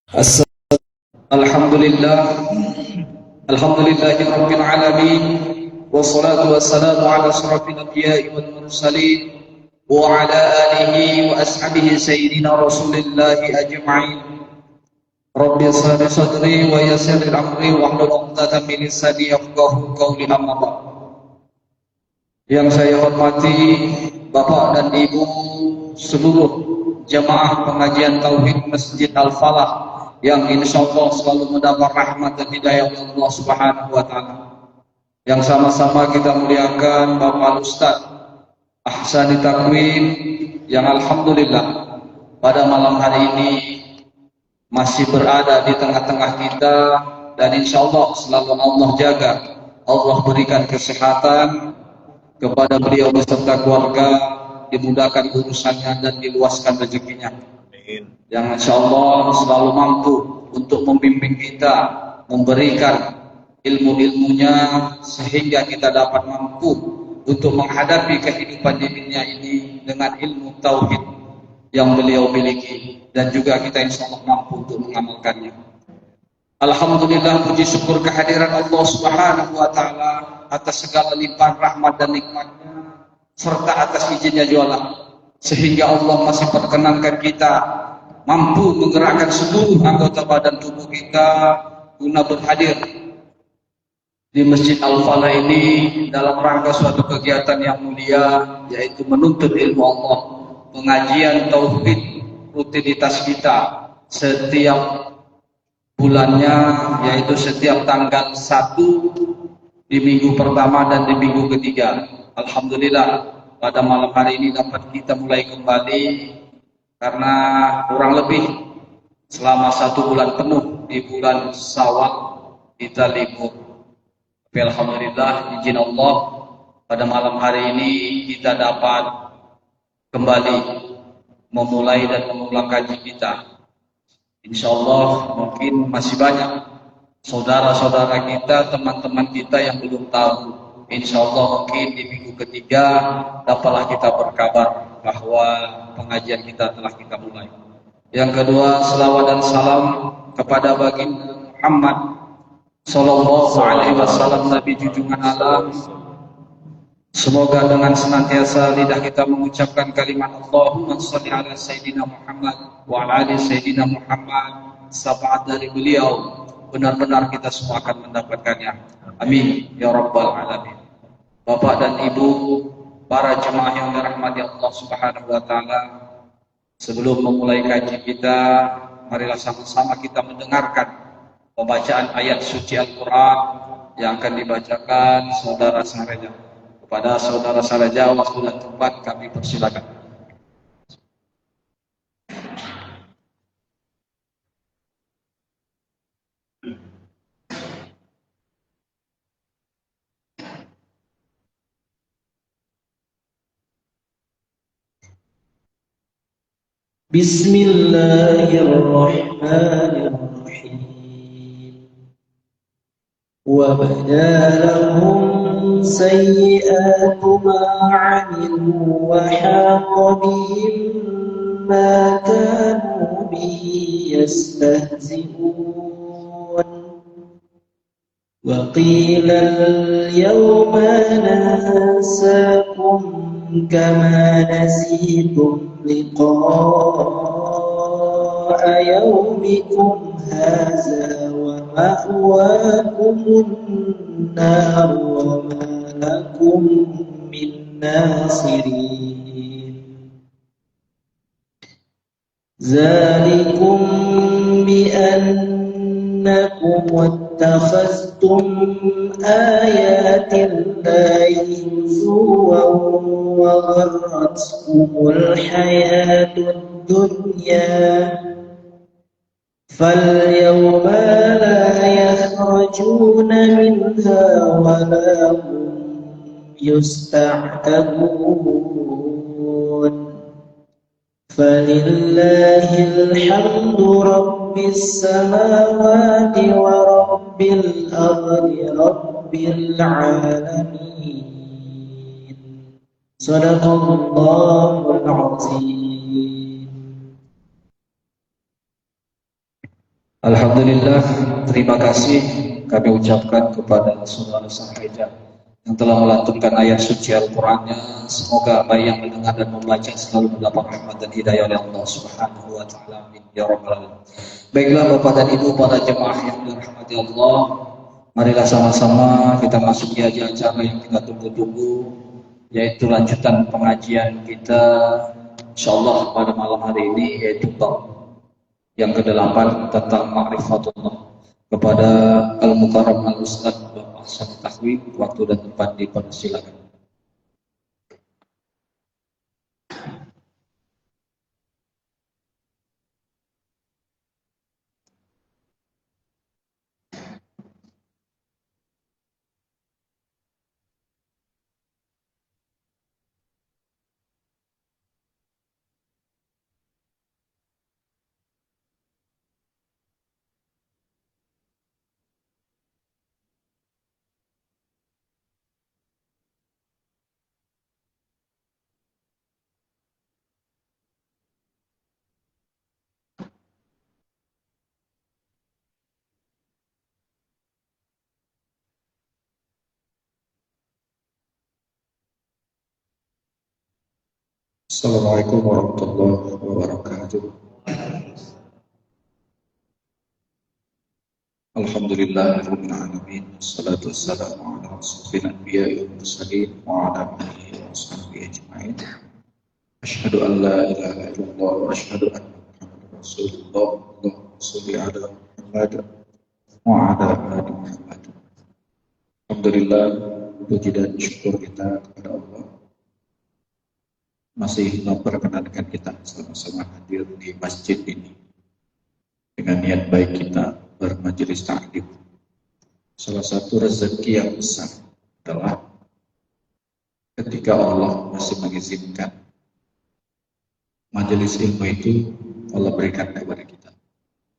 As- Alhamdulillah, Alhamdulillahi Rabbil Alamin, wassalatu wassalamu ala asrafil anbiya'i wal mursalin wa ala alihi wa ashabihi sayyidina rasulillahi ajma'in. Rabbi shrah li sadri wa yassir li amri wahlul 'uqdatam min lisani yafqahu qawli. Amma ba'd. Yang saya hormati Bapak dan Ibu seluruh jamaah pengajian Tauhid Masjid Al-Falah yang insya Allah selalu mendapat rahmat dan hidayah Allah Subhanahu wa Ta'ala. Yang sama-sama kita muliakan Bapak Ustaz Ahsani Takwin yang alhamdulillah pada malam hari ini masih berada di tengah-tengah kita, dan insya Allah selalu Allah jaga, Allah berikan kesehatan kepada beliau beserta keluarga, dimudahkan urusannya dan diluaskan rezekinya. Yang insya Allah selalu mampu untuk membimbing kita, memberikan ilmu-ilmunya sehingga kita dapat mampu untuk menghadapi kehidupan di dunia ini dengan ilmu tauhid yang beliau miliki, dan juga kita insya Allah mampu untuk mengamalkannya. Alhamdulillah, puji syukur kehadiran Allah Subhanahu wa Ta'ala atas segala limpahan rahmat dan nikmatnya, serta atas izinnya jualan, sehingga Allah masih perkenankan kita mampu menggerakkan seluruh anggota badan tubuh kita guna berhadir di Masjid Al-Falah ini dalam rangka suatu kegiatan yang mulia, yaitu menuntut ilmu Allah, pengajian tauhid rutinitas kita setiap bulannya, yaitu setiap tanggal 1 di minggu pertama dan di minggu ketiga. Alhamdulillah pada malam hari ini dapat kita mulai kembali, karena kurang lebih selama 1 bulan penuh di bulan Syawal kita libur. Tapi alhamdulillah izin Allah pada malam hari ini kita dapat kembali memulai dan mengulang kaji kita. Insya Allah mungkin masih banyak saudara-saudara kita, teman-teman kita yang belum tahu. Insya Allah mungkin di minggu ketiga dapatlah kita berkabar bahwa pengajian kita telah kita mulai. Yang kedua, selawat dan salam kepada baginda Muhammad Sallallahu Alaihi Wasallam, Nabi junjungan alam. Semoga dengan senantiasa lidah kita mengucapkan kalimat Allahumma sholli ala Sayyidina Muhammad wa ala ali Sayyidina Muhammad, syafaat dari beliau benar-benar kita semua akan mendapatkannya. Amin ya rabbal alamin. Bapak dan Ibu, para jemaah yang dirahmati Allah Subhanahu wa Ta'ala, sebelum memulai kaji kita, marilah sama-sama kita mendengarkan pembacaan ayat suci Al-Quran yang akan dibacakan saudara Sareja. Kepada saudara Sareja, waktu dan tempat kami persilakan. Bismillahirrahmanirrahim. Wa bada lahum sayyi'atu ma 'amilu wa haqa bihim ma kanu bihi yastahzi'un. Wa qila al-yawma nansakum kama nasitum liqa'a yawmikum hadza wa ma'wakumun nar wa ma lakum min nasirin. Zalikum bi annakum wattakhaztum ayatillahi huzuwan wa gharratkumul hayatud dunya falyawma la yakhrujuna minha wa la hum yusta'tabun. Falillahil hamdu rabbis samawati wa rabbil ardi rabbil alamin. Sadaqallahul azim. Alhamdulillah, terima kasih kami ucapkan kepada saudara Sahaja yang telah melantunkan ayat suci Al-Qur'annya. Semoga baik yang mendengar dan membaca selalu mendapat rahmat dan hidayah oleh Allah Subhanahu wa taala. Amin ya rabbal alamin. Baiklah Bapak dan Ibu para jemaah yang dirahmati Allah, marilah sama-sama kita masuki acara yang kita tunggu-tunggu, yaitu lanjutan pengajian kita insyaallah pada malam hari ini, yaitu bab yang ke-8 tentang ma'rifatullah. Kepada Al-Mukarram Al-Ustaz Bapak Hasan Tahwi, waktu dan tempat dipersilakan. Assalamualaikum warahmatullahi wabarakatuh. Alhamdulillahirabbil alamin. Wassalatu wassalamu ala asyrofil anbiya'i wal mursalin wa ala alihi wa sahbihi ajma'in. Asyhadu an la ilaha illallah wa asyhadu anna Muhammadar Rasulullah. Allahumma shalli ala Muhammad wa ala ali Muhammad. Alhamdulillah, puji dan syukur kita kepada Allah masih memperkenankan kita sama-sama hadir di masjid ini dengan niat baik kita bermajelis ta'lim. Salah satu rezeki yang besar adalah ketika Allah masih mengizinkan majelis ilmu itu Allah berikan kepada kita,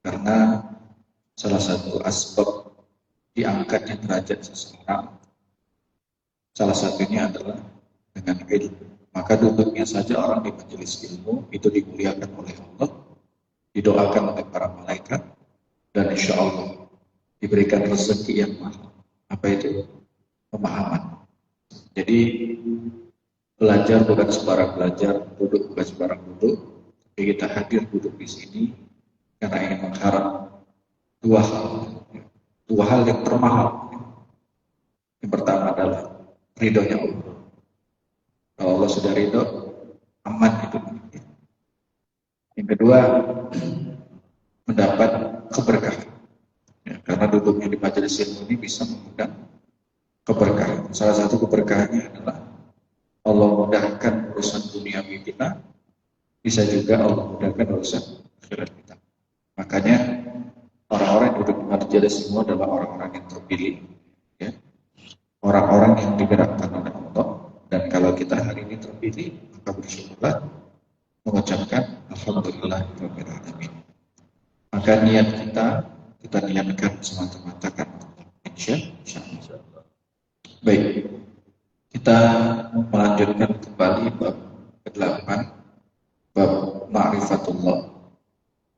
karena salah satu asbab diangkatnya derajat seseorang salah satunya adalah dengan ilmu. Maka duduknya saja orang di majelis ilmu itu dimuliakan oleh Allah, didoakan oleh para malaikat, dan insya Allah diberikan rezeki yang mahal. Apa itu? Pemahaman. Jadi belajar bukan sembarang belajar, duduk bukan sembarang duduk. Jadi kita hadir duduk di sini karena ingin mengharap dua hal yang termahal. Yang pertama adalah ridhonya Allah. Kalau Allah sudah ridho, aman hidup kita. Yang kedua, mendapat keberkahan. Ya, karena duduknya di majelis ilmu ini bisa mengundang keberkahan. Salah satu keberkahannya adalah Allah mudahkan urusan duniawi kita, bisa juga Allah mudahkan urusan akhirat kita. Makanya orang-orang yang duduk di majelis ilmu adalah orang-orang yang terpilih, ya. Orang-orang yang digerakkan oleh Allah. Dan kalau kita hari ini terpilih, maka bersyukurlah, mengucapkan Alhamdulillahirabbil alamin. Maka niat kita niatkan semata-mata karena Allah. Insyaallah. Baik, kita melanjutkan kembali bab ke-8, bab ma'rifatullah.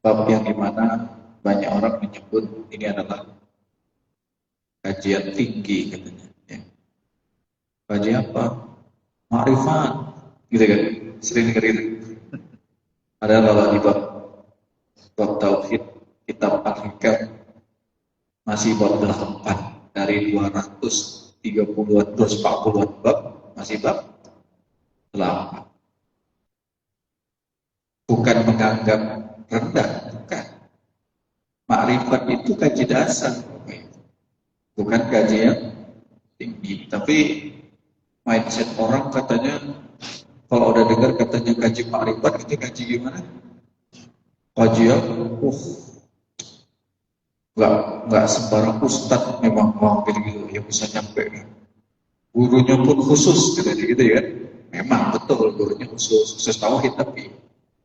Bab yang dimana banyak orang menyebut ini adalah kajian tinggi katanya. Ya. Kajian apa? Ma'rifat, gitu kan? Sering dengar gitu. Ada kalau di bab tauhid, kitab Al-Hikam masih bab 8 dari 230-an, 240-an bab, masih bab 8. Bukan menganggap rendah, bukan. Ma'rifat itu kaji dasar, bukan kaji yang tinggi. Tapi mindset orang katanya, kalau udah dengar katanya kaji ma'rifat, itu kaji gimana? Kaji yang nggak sembarang ustadz memang mau gitu yang bisa nyampe. Gurunya pun khusus gitu ya. Memang betul gurunya khusus tauhid,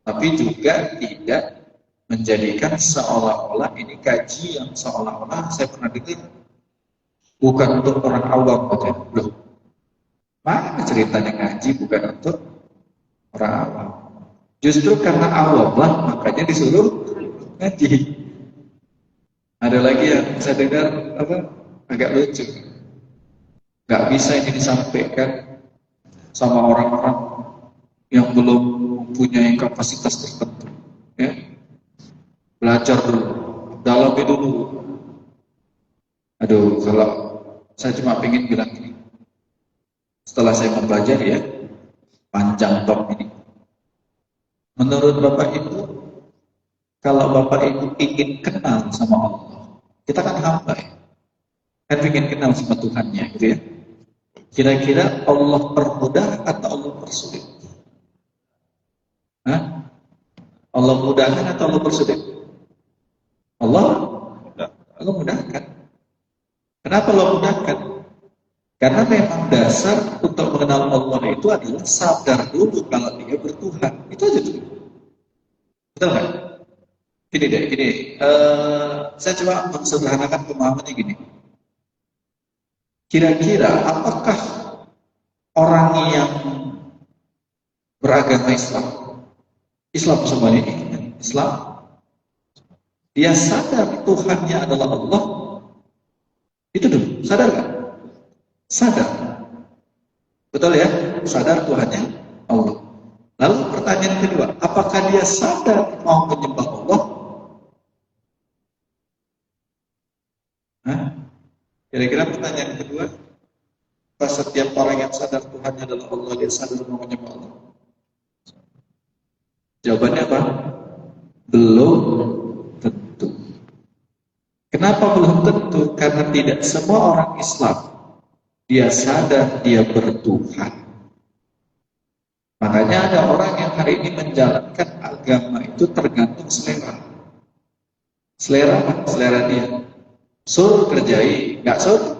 tapi juga tidak menjadikan seolah-olah ini kaji yang seolah-olah saya pernah dengar bukan untuk orang awam katanya. Loh, mana ceritanya ngaji bukan untuk orang awam? Justru karena awam lah makanya disuruh ngaji. Ada lagi yang saya dengar agak lucu. Nggak bisa ini disampaikan sama orang-orang yang belum mempunyai kapasitas tertentu. Ya. Belajar dulu, dalami dulu. Aduh, kalau saya cuma pengen bilang ini. Setelah saya mempelajari ya, panjang bab ini. Menurut Bapak Ibu, kalau Bapak Ibu ingin kenal sama Allah, kita kan hamba ya. Kan ingin kenal sama Tuhannya gitu ya. Kira-kira Allah permudah atau Allah persulit? Hah? Allah mudahkan atau Allah persulit? Allah mudahkan. Kenapa Allah mudahkan? Karena memang dasar untuk mengenal Allah itu adalah sadar dulu kalau dia bertuhan. Itu aja dulu. Betul nggak? Gini. Saya coba mensederhanakan pemahamannya gini. Kira-kira apakah orang yang beragama Islam semuanya ini, Islam, dia sadar Tuhannya adalah Allah? Itu dulu, sadar nggak? Sadar. Betul ya? Sadar Tuhannya Allah. Lalu pertanyaan kedua, apakah dia sadar mau menyembah Allah? Hah? Kira-kira pertanyaan kedua, apa setiap orang yang sadar Tuhannya adalah Allah, dia sadar mau menyembah Allah? Jawabannya apa? Belum tentu. Kenapa belum tentu? Karena tidak semua orang Islam dia sadar dia bertuhan. Makanya ada orang yang hari ini menjalankan agama itu tergantung selera. Selera dia. Suruh kerjai, nggak suruh,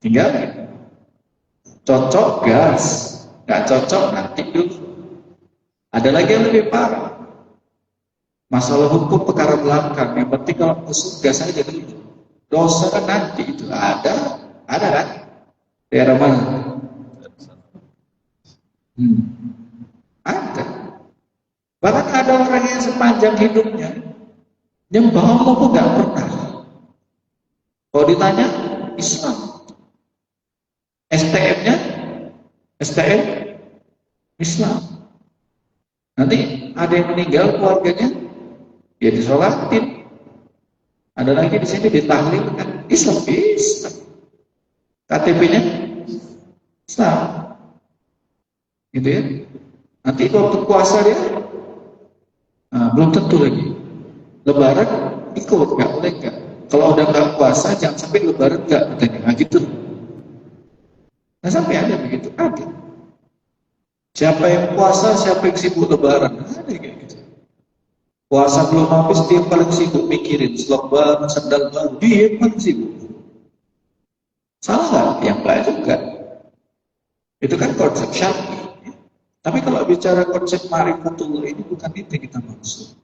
tinggalin. Cocok gas, nggak cocok nanti dulu. Ada lagi yang lebih parah. Masalah hukum perkara belakang. Yang penting kalau musuh gas aja dulu. Dosa kan nanti itu ada kan? Daerah mana? Ada. Bahkan ada orang yang sepanjang hidupnya nyembah Allah pun nggak pernah. Kalau ditanya Islam, STM-nya STM Islam. Nanti ada yang meninggal keluarganya, ya disolatin. Ada lagi di sini ditahlilkan Islam. KTP-nya Islam. Gitu ya. Nanti waktu puasa dia belum tentu lagi. Lebaran ikut, nggak boleh nggak. Kalau udah nggak puasa jangan sampai lebaran nggak katanya. Nah gitu. Nah sampai ada begitu, ada. Siapa yang puasa, siapa yang sibuk lebaran, ada kayak gitu. Puasa belum habis dia paling sibuk mikirin slok baru, sandal baru, dia paling sibuk. Salah nggak? Yang baik juga. Itu kan konsep syar'i. Tapi kalau bicara konsep ma'rifatullah ini bukan itu yang kita maksud.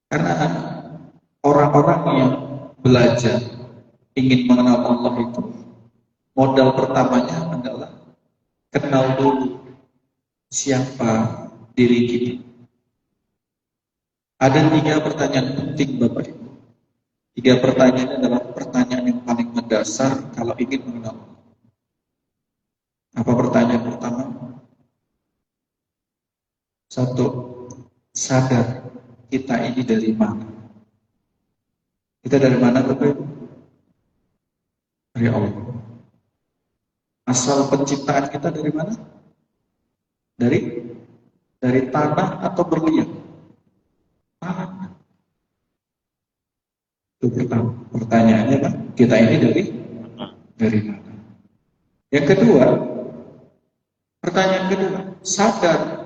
Karena orang-orang yang belajar ingin mengenal Allah itu modal pertamanya adalah kenal dulu siapa diri kita. Ada 3 pertanyaan penting Bapak Ibu. 3 pertanyaan adalah pertanyaan yang paling mendasar kalau ingin mengenal Allah. Apa pertanyaan pertama? 1, sadar kita ini dari mana? Kita dari mana Bapak Ibu? Dari Allah. Asal penciptaan kita dari mana? Dari tanah atau berlian? Tanah. Itu pertama. Pertanyaannya Pak, kita ini dari mana? Yang kedua, pertanyaan kedua, sadar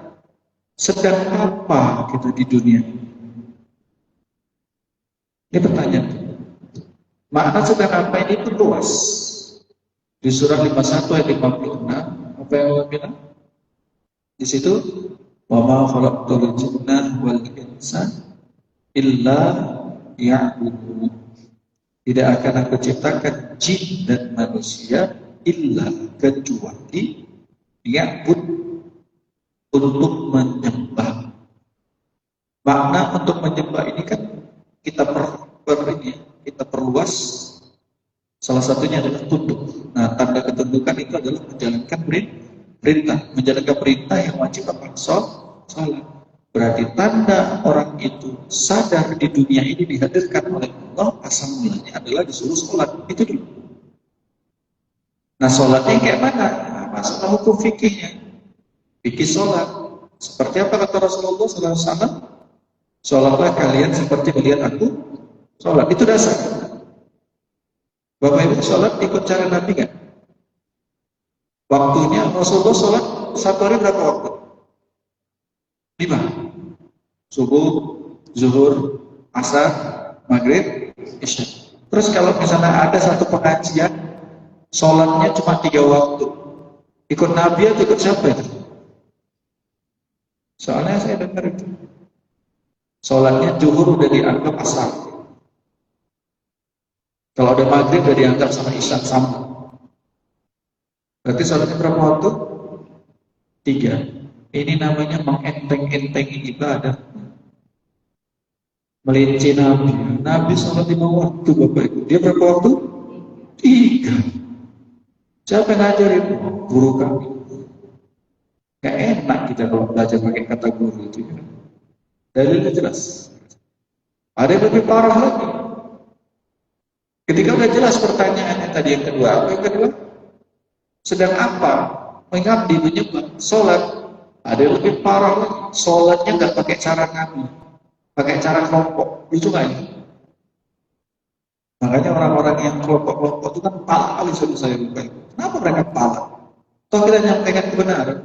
sedang apa kita di dunia? Ini pertanyaan. Makna sedang apa ini pun luas. Di surah 51 ayat 56, apa yang Allah bilang? Di situ, wa ma khalaqtul jinna wal insa illa liya'budun. Tidak akan aku ciptakan jin dan manusia illa kecuali ya'bud, untuk menyembah. Makna untuk menyembah ini kan kita kita perluas. Salah satunya adalah tunduk. Nah, tanda ketundukan itu adalah menjalankan perintah. Menjalankan perintah yang wajib apa? Salat. Berarti tanda orang itu sadar di dunia ini dihadirkan oleh Allah, asal mulanya adalah disuruh sholat. Itu dulu. Nah, sholatnya kayak mana? Nah, masalah hukum fikihnya. Fikih sholat. Seperti apa kata Rasulullah SAW? Sholatlah kalian seperti melihat aku sholat. Itu dasar. Bapak Ibu sholat ikut cara Nabi nggak? Waktunya Rasulullah sholat satu hari berapa waktu? 5. Subuh, zuhur, asar, maghrib, isya. Terus kalau misalnya ada satu pengajian, sholatnya cuma 3 waktu. Ikut Nabi atau ikut siapa itu? Soalnya saya dengar itu. Sholatnya zuhur udah dianggap asar. Kalau ada maghrib udah dianggap sama isya sama. Berarti sholatnya berapa waktu? 3. Ini namanya mengenteng-entengi ibadah. Melinci Nabi. Nabi sholat 5 waktu Bapak Ibu. Dia berapa waktu? 3. Siapa yang ngajarin? Guru kami. Gak enak kita kalau belajar pakai kata guru itu. Dalilnya jelas. Ada yang lebih parah lagi. Ketika udah jelas pertanyaannya tadi yang kedua, apa yang kedua? Sedang apa? Mengabdi, menyembah, sholat. Ada yang lebih parah lagi. Sholatnya nggak pakai cara Nabi, pakai cara kelompok. Lucu nggak ini? Makanya orang-orang yang kelompok-kelompok itu kan pala kali saya lupa. Kenapa mereka pala? Toh kita nyampaikan kebenaran.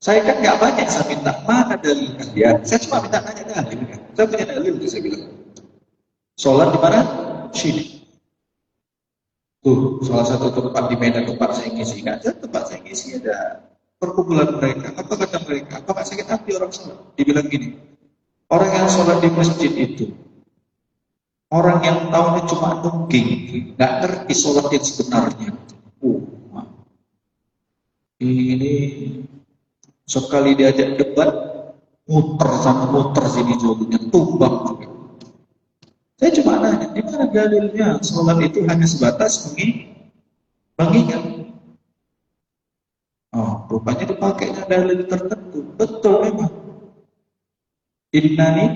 Saya kan nggak banyak saya minta mana dalil kalian. Saya cuma minta nanya dalil. Saya punya dalil, saya bilang. Sholat di mana? Sini. Tuh, salah satu tempat di Medan tempat saya ngisi. Nggak ada tempat saya ngisi ada perkumpulan mereka. Apa kata mereka? Apa nggak sakit hati orang sholat? Dibilang gini, orang yang sholat di masjid itu, orang yang tahunya cuma nungging, nggak ngerti sholat yang sebenarnya. Ini sekali diajak debat, muter sini jauhnya, tumbang. Saya cuma nanya, di mana dalilnya sholat itu hanya sebatas mengingat? Oh, rupanya dipakainya dalil tertentu. Betul memang. Innani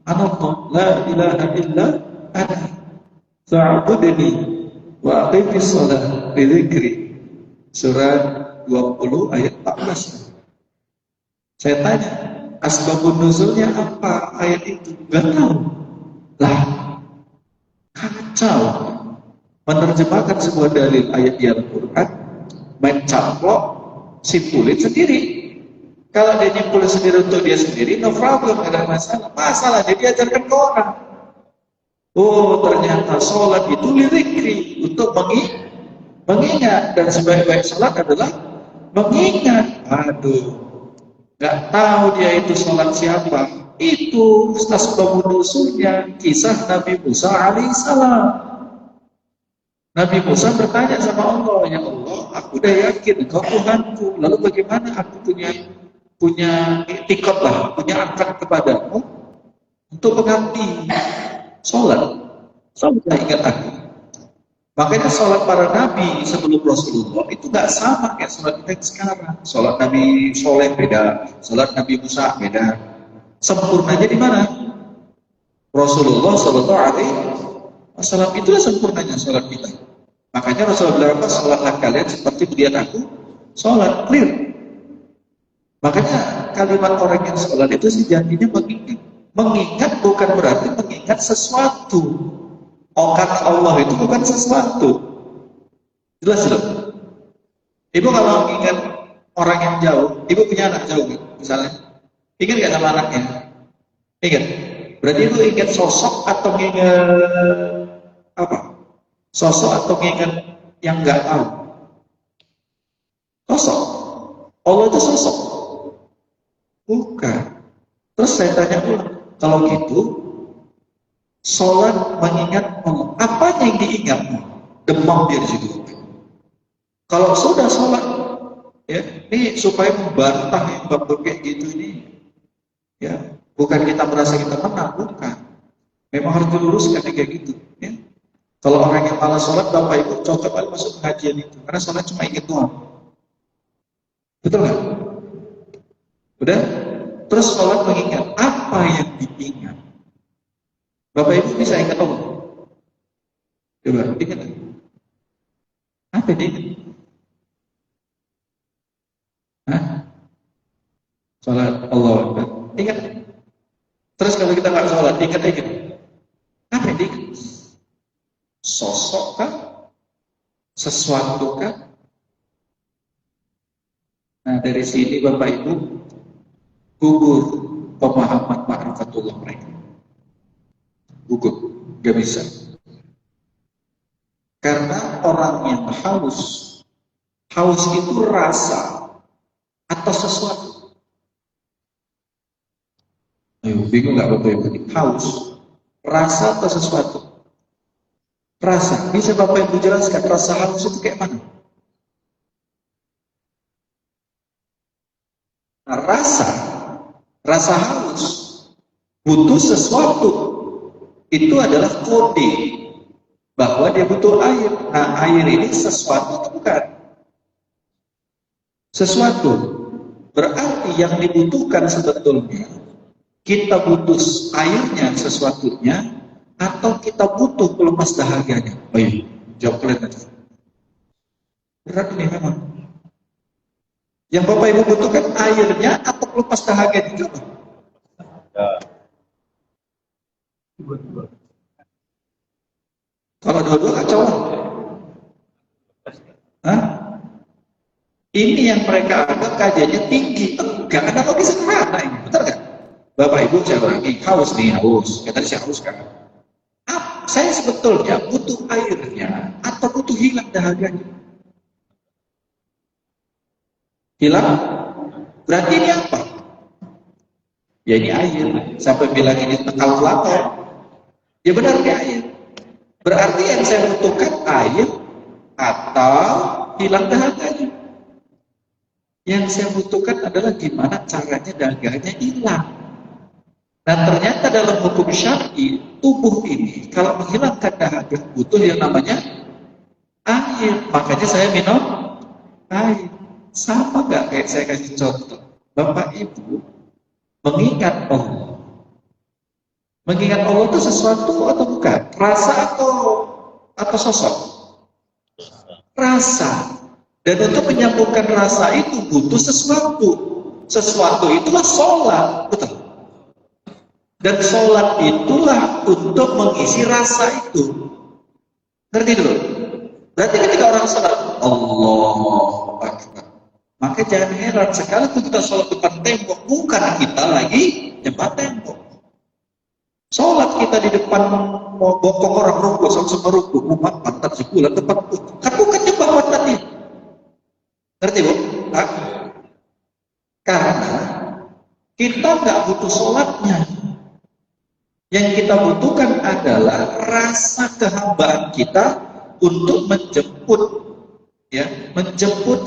anallah la ilaha illa ana fa'budni wa aqimis shalah li dzikri. Surah 20 ayat 14. Saya tanya, asbabun nuzulnya apa ayat itu? Gak tahu. Lah, kacau menerjemahkan sebuah dalil ayat di Al-Quran, mencaplok, simpulin sendiri. Kalau dia nyimpulin sendiri untuk dia sendiri, no problem, tidak ada masalah. Masalah dia diajarkan ke orang. Oh, ternyata sholat itu lirikri untuk mengingat, dan sebaik-baik sholat adalah mengingat. Aduh, nggak tahu dia itu sholat siapa. Itu asbabun nuzulnya kisah Nabi Musa alaihissalam. Nabi Musa bertanya sama Allah, ya Allah, aku udah yakin Engkau Tuhanku. Lalu bagaimana aku punya iktikad lah, punya angkat kepadamu untuk mengabdi sholat. Sholat ingat aku. Makanya sholat para nabi sebelum Rasulullah itu nggak sama kayak sholat kita sekarang. Sholat Nabi Soleh beda, sholat Nabi Musa beda. Sempurnanya di mana? Rasulullah Shallallahu Alaihi Wasallam, itulah sempurnanya sholat kita. Makanya Rasulullah bilang, sholatlah kalian seperti melihat aku sholat. Clear. Makanya kalimat orang yang sholat itu sejatinya mengingat. Mengingat bukan berarti mengingat sesuatu. Kata Allah itu bukan sesuatu. Jelas belum? Ibu kalau mengingat orang yang jauh, ibu punya anak jauh misalnya. Ingat gak sama anaknya? Ingat? Berarti itu ingat sosok atau ingat apa? Sosok atau ingat yang gak tahu? Sosok. Allah itu sosok. Bukan. Terus saya tanya ulang, kalau gitu, sholat mengingat Allah. Apanya yang diingat? Demam dia di situ. Kalau sudah sholat, ya, ini supaya membantah yang bab kayak gitu ini. Ya, bukan kita merasa kita menang, bukan. Memang harus diluruskan kayak gitu. Ya. Kalau orang yang malas sholat, Bapak Ibu cocok kali masuk pengajian itu, karena sholat cuma ingat doang. Betul nggak? Udah? Terus sholat mengingat apa yang diingat. Bapak Ibu bisa ingat Allah? Coba ingat. Apa yang diingat? Hah? Sholat Allah. Ingat. Terus kalau kita nggak sholat, ingat. Apa yang diingat? Sosok kah? Sesuatu kah? Nah dari sini Bapak Ibu gugur pemahaman ma'rifatullah mereka. Gugur, gak bisa. Karena orang yang haus itu rasa atau sesuatu. Ayo, bingung nggak Bapak Ibu? Haus, rasa atau sesuatu? Rasa. Bisa Bapak Ibu jelaskan rasa haus itu kayak mana? Nah, rasa haus butuh sesuatu. Itu adalah kode bahwa dia butuh air. Nah, air ini sesuatu atau bukan? Sesuatu. Berarti yang dibutuhkan sebetulnya kita butuh airnya, sesuatunya, atau kita butuh pelepas dahaganya? Ayo, jawab kalian aja. Berat ini memang. Yang Bapak Ibu butuhkan airnya atau pelepas dahaganya? Coba. Kalau dua-dua kacau. Hah? Ini yang mereka anggap kajiannya tinggi. Enggak, analogi sederhana ini. Betul nggak? Bapak Ibu saya lagi haus nih, haus. Kata saya haus kan. Saya sebetulnya butuh airnya atau butuh hilang dahaganya? Hilang? Berarti ini apa? Ya ini air. Sampai bilang ini tekal lapar. Ya benar ini air. Berarti yang saya butuhkan air atau hilang dahaganya. Yang saya butuhkan adalah gimana caranya dahaganya hilang. Dan ternyata dalam hukum syar'i, tubuh ini kalau menghilangkan dahaga butuh yang namanya air. Makanya saya minum air. Sama nggak kayak saya kasih contoh? Bapak Ibu mengingat Allah. Mengingat Allah itu sesuatu atau bukan? Rasa atau sosok? Rasa. Dan untuk menyambungkan rasa itu butuh sesuatu. Sesuatu itulah sholat. Betul? Dan sholat itulah untuk mengisi rasa itu. Ngerti dulu? Berarti ketika orang sholat, Allahu Akbar. Maka jangan heran, sekali kita sholat depan tembok, bukan kita lagi depan tembok. Sholat kita di depan bokong orang ruku, sama ruku, umat pantat sebulan depan ruku. Kan bukan nyembah pantatnya. Ngerti Bu? Nah, karena kita nggak butuh sholatnya. Yang kita butuhkan adalah rasa kehambaan kita untuk menjemput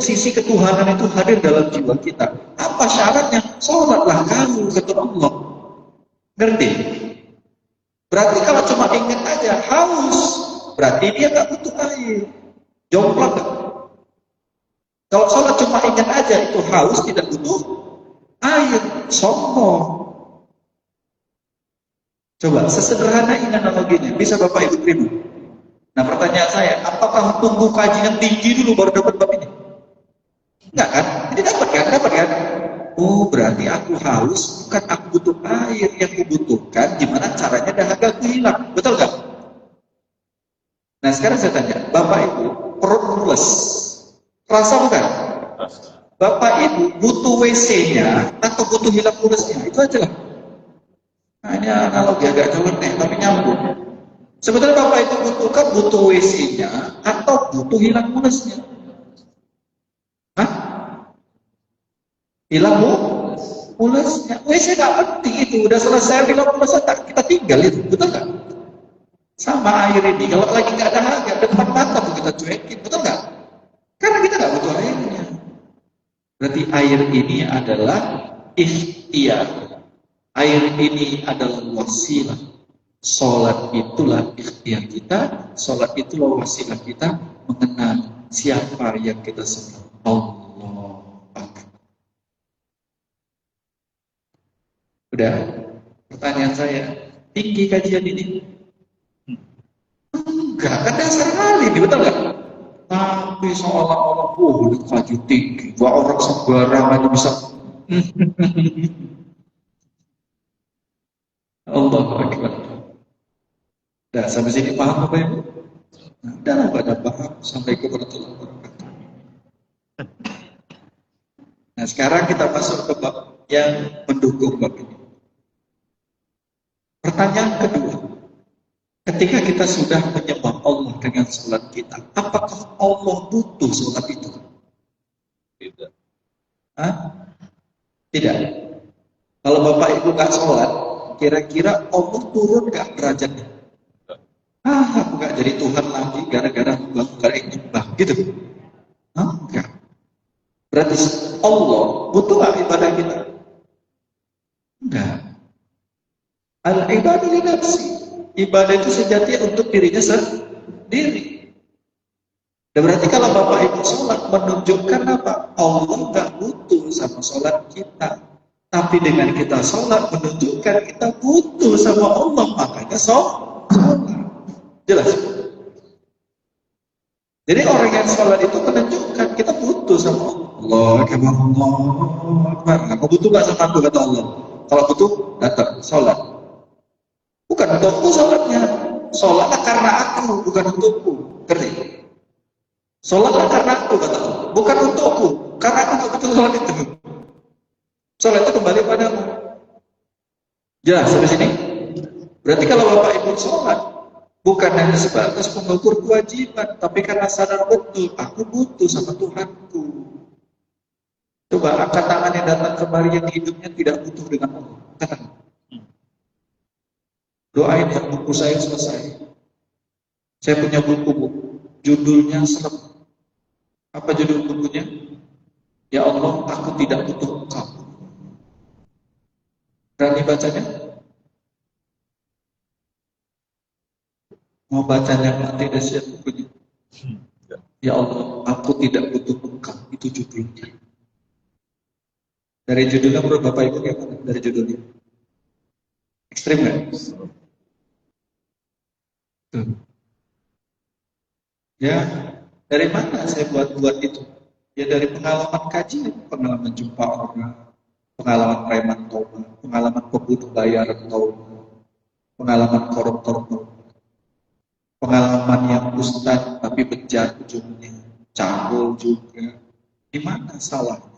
sisi ketuhanan itu hadir dalam jiwa kita. Apa syaratnya? Sholatlah kamu kata Allah. Ngerti? Berarti kalau cuma ingat aja haus, berarti dia nggak butuh air. Jomplang nggak? Kalau sholat cuma ingat aja itu haus, tidak butuh air. Sombong. Coba, sesederhana ini analoginya, bisa Bapak Ibu terima? Nah pertanyaan saya, apakah tunggu kajian tinggi dulu baru dapat bab ini? Enggak kan? Ini dapat kan? Oh berarti aku haus, bukan aku butuh air. Yang kubutuhkan gimana caranya dahaga aku hilang. Betul gak? Nah sekarang saya tanya, Bapak Ibu perut mules, rasa bukan? Bapak Ibu butuh WC-nya atau butuh hilang mulesnya? Itu aja lah. Nah ini analogi agak jelek tapi nyambung. Sebetulnya Bapak itu butuh WC-nya atau butuh hilang mulesnya? Hah? Hilang mulesnya? WC gak penting itu, udah selesai hilang mulesnya kita tinggal itu, betul gak? Sama air ini, kalau lagi gak ada harga, depan mata tuh kita cuekin, betul gak? Karena kita gak butuh airnya. Berarti air ini adalah ikhtiar. Air ini adalah wasilah. Sholat itulah ikhtiar kita, sholat itulah wasilah kita mengenal siapa yang kita sembah. Allah Akbar. Udah, pertanyaan saya, tinggi kajian ini? Enggak, kan dasar kali, betul nggak? Tapi seolah-olah, ini kaji tinggi, wah orang sembarangan bisa. Allah Akbar. Nah, sampai sini paham apa Ibu? Nah, dalam pada paham sampai ke pertolongan. Nah, sekarang kita masuk ke bab yang mendukung bab ini. Pertanyaan kedua, ketika kita sudah menyembah Allah dengan sholat kita, apakah Allah butuh sholat itu? Tidak. Hah? Tidak. Kalau Bapak Ibu nggak sholat, kira-kira Allah turun nggak derajatnya? Aku nggak jadi Tuhan lagi gara-gara nyembah gitu. Enggak. Berarti Allah butuh nggak ibadah kita? Enggak. Al-ibadah li nafsi. Ibadah itu sejati untuk dirinya sendiri. Dan berarti kalau Bapak Ibu sholat menunjukkan apa? Allah nggak butuh sama sholat kita. Tapi dengan kita sholat menunjukkan kita butuh sama Allah, makanya sholat. Jelas? Jadi orang yang sholat itu menunjukkan kita butuh sama Allah. Allah. Kamu butuh nggak sama aku, kata Allah? Kalau butuh, datang sholat. Bukan untukku sholatnya. Sholatlah karena aku, bukan untukku. Ngerti? Sholatlah karena aku, kata Allah. Bukan untukku, karena aku nggak butuh sholat itu. Sholat itu kembali padamu. Jelas sampai sini? Berarti kalau Bapak Ibu sholat, bukan hanya sebatas mengukur kewajiban, tapi karena sadar betul, aku butuh sama Tuhanku. Coba angkat tangan yang datang kemari yang hidupnya tidak butuh dengan Allah. Katakan. Doain yang buku saya selesai. Saya punya buku, judulnya serem. Apa judul bukunya? Ya Allah, aku tidak butuh Engkau. Berani bacanya? Mau bacanya nanti ada siap bukunya. Ya Allah, aku tidak butuh Engkau. Itu judulnya. Dari judulnya menurut Bapak Ibu gimana? Dari judulnya ekstrim nggak? Ya, dari mana saya buat itu? Ya dari pengalaman kaji, pengalaman jumpa orang, pengalaman preman toba, pengalaman pembunuh bayaran toba, pengalaman koruptor toba, pengalaman yang ustaz tapi bejat ujungnya, cabul juga. Di mana salahnya?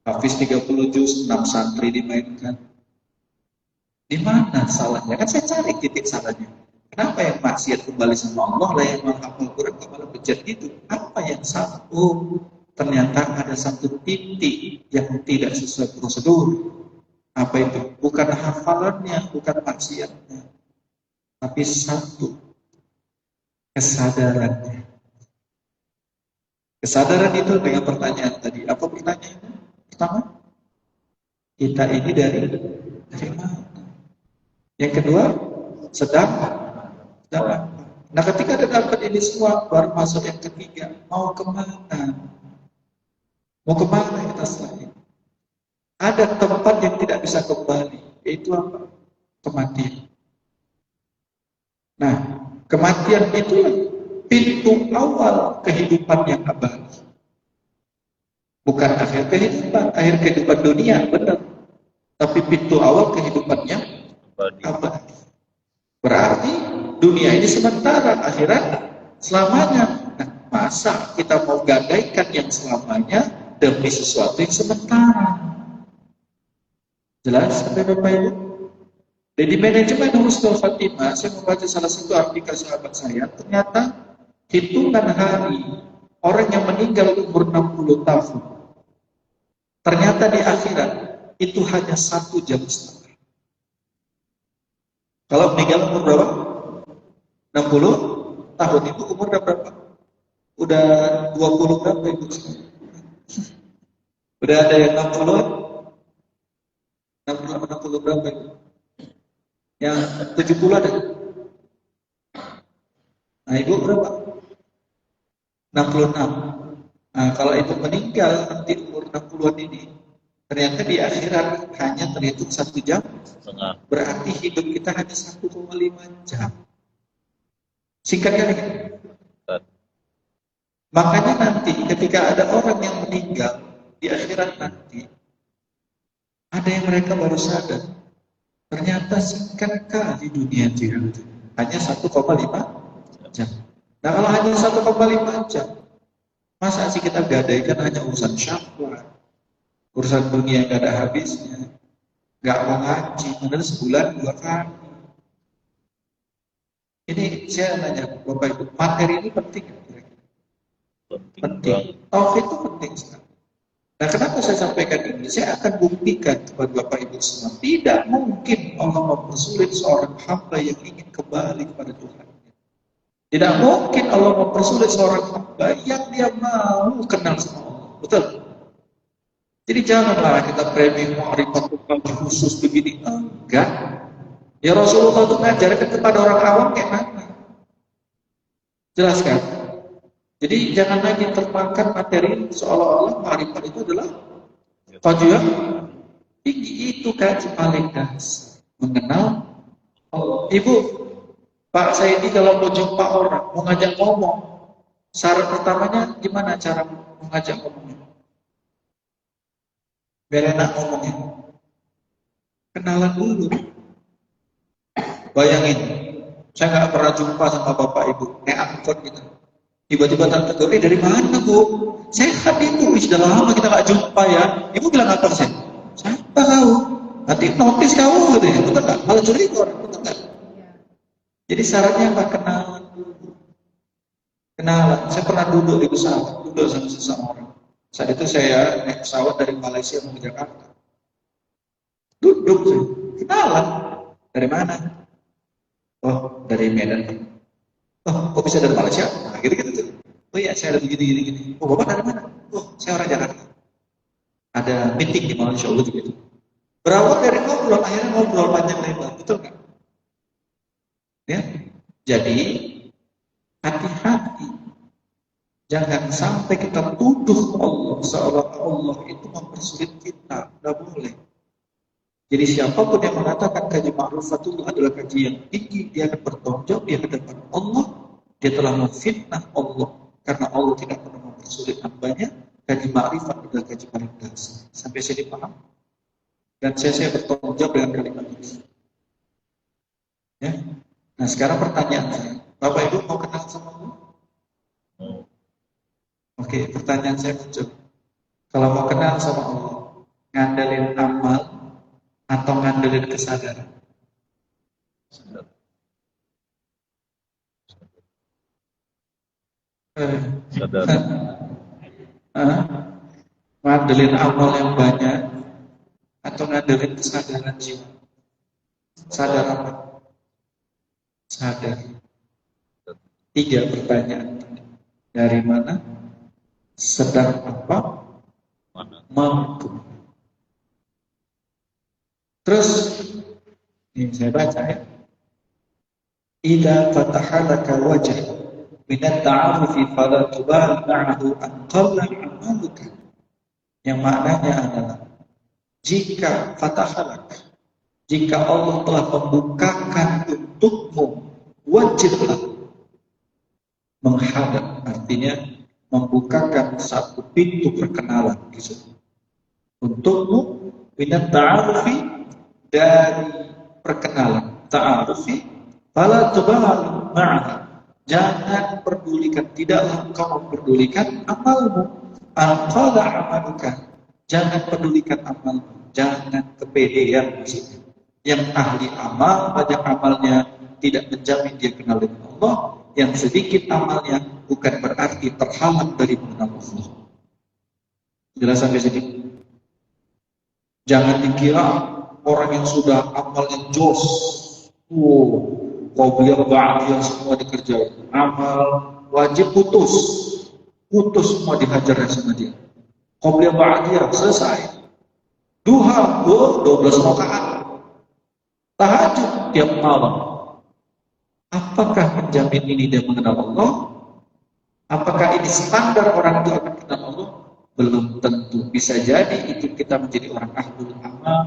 Hafiz 30 juz, 6 santri dimainkan. Di mana salahnya? Kan saya cari titik salahnya. Kenapa yang maksiat kembali sama Allah lah yang menghafal Quran malah bejat gitu? Apa yang salah? Oh, ternyata ada satu titik yang tidak sesuai prosedur. Apa itu? Bukan hafalannya, bukan maksiatnya, tapi satu kesadarannya. Kesadaran itu dengan pertanyaan tadi. Apa pertanyaannya? Pertama, kita ini dari mana? Yang kedua, sedang. Nah, ketika ada dapat ini semua, baru masuk yang ketiga. Mau kemana? Mau kemana kita setelah ini? Ada tempat yang tidak bisa kembali, yaitu apa? Kematian. Nah, kematian itulah pintu awal kehidupan yang abadi. Bukan akhir kehidupan dunia, benar. Tapi pintu awal kehidupannya abadi. Berarti dunia ini sementara, akhirat selamanya. Nah, masa kita mau gadaikan yang selamanya demi sesuatu yang sementara? Jelas sampai Bapak Ibu? Di manajemen Husnul Fatimah, saya membaca salah satu artikel sahabat saya, ternyata hitungan hari orang yang meninggal umur 60 tahun, ternyata di akhirat itu hanya 1 jam setengah. Kalau meninggal umur berapa? 60 tahun itu umur berapa? Udah 20 berapa Ibu? Udah ada yang 60 berapa Ibu? Yang 70 ada? Nah, ibu berapa? 66. Nah, kalau itu meninggal nanti umur 60-an ini, ternyata di akhirat hanya terhitung 1 jam setengah. Berarti hidup kita hanya 1,5 jam. Singkat kali kan? Makanya nanti ketika ada orang yang meninggal di akhirat nanti, ada yang mereka baru sadar, ternyata singkat kali dunia jihad. Hanya 1,5 jam. Nah, kalau hanya 1,5 jam, masa sih kita gadaikan hanya urusan syahwat, urusan dunia gak ada habisnya, gak mau ngaji, padahal sebulan 2 kali. Ini saya nanya Bapak Ibu, materi ini penting nggak kira-kira? Penting. Tauhid itu penting sekali. Nah, kenapa saya sampaikan ini? Saya akan buktikan kepada Bapak Ibu semua, tidak mungkin Allah mempersulit seorang hamba yang ingin kembali kepada Tuhan. Tidak mungkin Allah mempersulit seorang hamba yang dia mau kenal sama Allah. Betul? Jadi janganlah kita premi ma'rifat khusus begini. Enggak. Ya Rasulullah itu mengajarkan kepada orang awam kayak mana? Jelas kan? Jadi jangan lagi terpakan materi seolah-olah ma'rifat itu adalah fadilah tinggi. Itu kaji paling dasar mengenal Allah. Ibu, Pak Saidi kalau mau jumpa orang, mau ngajak ngomong, syarat pertamanya gimana cara mengajak ngomongnya? Biar enak ngomongnya. Kenalan dulu. Bayangin, saya nggak pernah jumpa sama Bapak Ibu, naik angkot gitu. Tiba-tiba tante tegur, dari mana Bu? Sehat itu, sudah lama kita nggak jumpa ya. Ibu bilang apa sih? Siapa kau? Nanti notis kau gitu ya, betul nggak? Malah curiga orang, betul nggak? Jadi syaratnya apa? Kenalan dulu. Kenalan. Saya pernah duduk di pesawat, duduk sama seseorang. Saat itu saya naik pesawat dari Malaysia ke Jakarta. Duduk sih, kenalan. Dari mana? Oh, dari Medan. Oh, kok bisa dari Malaysia? Nah, gitu-gitu tuh. Oh iya, saya ada begini. Oh, Bapak dari mana? Oh, saya orang Jakarta. Ada meeting di Malaysia, Allah gitu. Berawal dari ngobrol, akhirnya ngobrol panjang lebar, betul nggak? Ya, jadi hati-hati. Jangan sampai kita tuduh Allah seolah Allah itu mempersulit kita. Nggak boleh. Jadi siapapun yang mengatakan kaji ma'rifatullah adalah kaji yang tinggi, dia akan bertanggung jawab di hadapan Allah. Dia telah memfitnah Allah karena Allah tidak pernah mempersulit hambanya. Kaji ma'rifat adalah kaji paling dasar. Sampai sini paham? Dan saya bertanggung jawab dengan kalimat ini. Ya. Nah, sekarang pertanyaan saya, Bapak Ibu mau kenal sama Allah? Oke, pertanyaan saya muncul. Kalau mau kenal sama Allah, ngandelin amal atau ngandelin kesadaran? Sadar. Ngandelin amal yang banyak atau ngandelin kesadaran jiwa? Sadar apa? Sadar. 3 pertanyaan. Dari mana? Sedang apa? Mampu. Terus ini saya baca ya. Idza fatahalaka wajh min at-ta'arufi fala tubal ma'ahu an qalla amaluka. Yang maknanya adalah jika fatahalak, jika Allah telah membukakan untukmu wajiblah menghadap, artinya membukakan satu pintu perkenalan gitu. Untukmu minat ta'arufi, dari perkenalan ta'arufi, fala tubal ma'ahu, jangan pedulikan, tidaklah engkau memperdulikan amalmu. Al-qala amaluka, jangan pedulikan amalmu, jangan kepedean di sini. Yang ahli amal, banyak amalnya, tidak menjamin dia kenal dengan Allah. Yang sedikit amalnya bukan berarti terhalang dari mengenal Allah. Jelas sampai sini? Jangan dikira orang yang sudah amalnya jos, qobliyah ba'diyah semua dikerjain. Amal wajib putus semua dihajar sama dia. Qobliyah ba'diyah selesai. Duha 12 rakaat. tahajud tiap malam. Apakah menjamin ini dia mengenal Allah? Apakah ini standar orang itu akan kenal Allah? Belum tentu. Bisa jadi itu kita menjadi orang ahlul amal.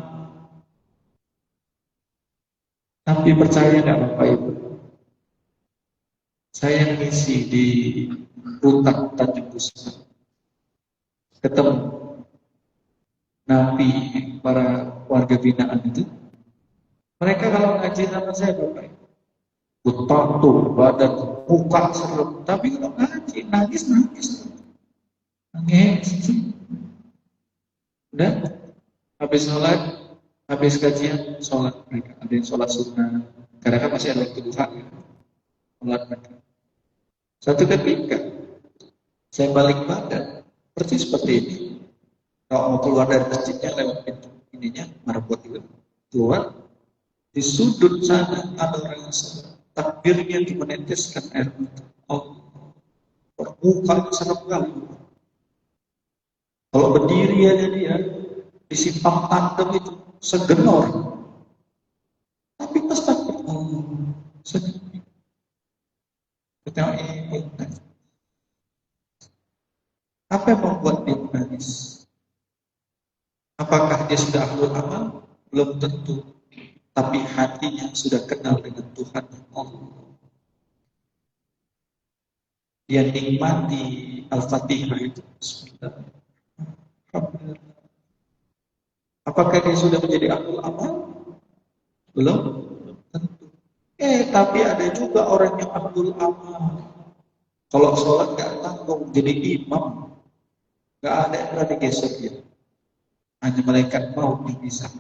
Tapi percaya nggak Bapak Ibu? Saya ngisi di Rutan Tanjung Pusat, ketemu napi para warga binaan itu. Mereka kalau ngaji sama saya Bapak Ibu, tato, badan, muka serem. Tapi kalau ngaji, nangis. Udah, habis sholat, habis kajian, sholat mereka. Ada yang sholat sunnah, karena kan masih ada waktu duha ya. Sholat mereka. Satu ketika, saya balik badan, persis seperti ini. Kalau mau keluar dari masjidnya lewat pintu ininya, marbot itu, keluar, di sudut sana ada orang yang sholat. Takbirnya dimeneteskan air mata. Allah, permukaan serem kali. Kalau berdiri aja dia di simpang tandem itu segenor. Tapi pas takbir Allah segenor. Kita apa yang membuat dia menangis? Apakah dia sudah ahlul amal? Belum tentu. Tapi hatinya sudah kenal dengan Tuhan Allah. Dia nikmati Al-Fatihah itu. Apakah dia sudah menjadi ahlul amal? Belum tentu. Tapi ada juga orang yang ahlul amal. Kalau sholat gak tanggung jadi imam, gak ada yang berani geser dia. Hanya malaikat maut yang bisa.